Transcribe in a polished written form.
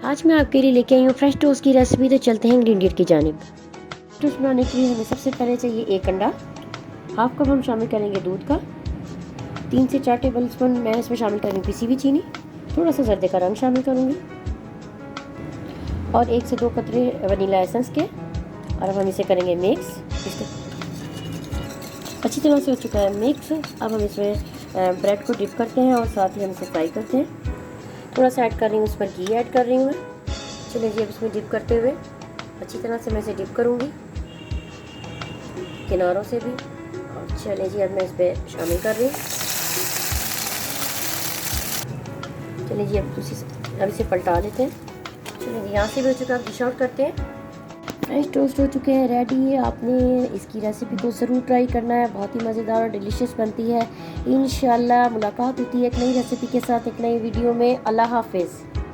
आज मैं आपके लिए लेके आई हूँ फ्रेश टोस्ट की रेसिपी। तो चलते हैं इंग्रेडिएंट की जानिब। टोस्ट बनाने के लिए हमें सबसे पहले चाहिए एक अंडा, हाफ कप हम शामिल करेंगे दूध का, 3 से 4 टेबल स्पून मैं इसमें शामिल करूँगी पिसी हुई चीनी, थोड़ा सा जर्दे का रंग शामिल करूँगी और 1 से 2 कतरे वनीला एसेंस के। और अब हम इसे करेंगे मिक्स। अच्छी तरह से हो चुका है मिक्स। अब हम इसमें ब्रेड को डिप करते हैं और साथ ही हम इसे फ्राई करते हैं। थोड़ा सा ऐड कर रही हूँ, उस पर घी ऐड कर रही हूँ मैं। चलिए जी, अब इसमें डिप करते हुए अच्छी तरह से मैं इसे डिप करूँगी किनारों से भी। और चलिए जी, अब मैं इस पर शामिल कर रही हूँ। चलिए जी, अब इसे पलटा लेते हैं। चलिए जी, यहाँ से भी हो चुका है, अब डिश आउट करते हैं। फ्रेश टोस्ट हो चुके हैं रेडी। आपने इसकी रेसिपी को ज़रूर ट्राई करना है, बहुत ही मज़ेदार और डिलीशियस बनती है। इंशाल्लाह मुलाकात होती है एक नई रेसिपी के साथ, एक नई वीडियो में। अल्लाह हाफिज़।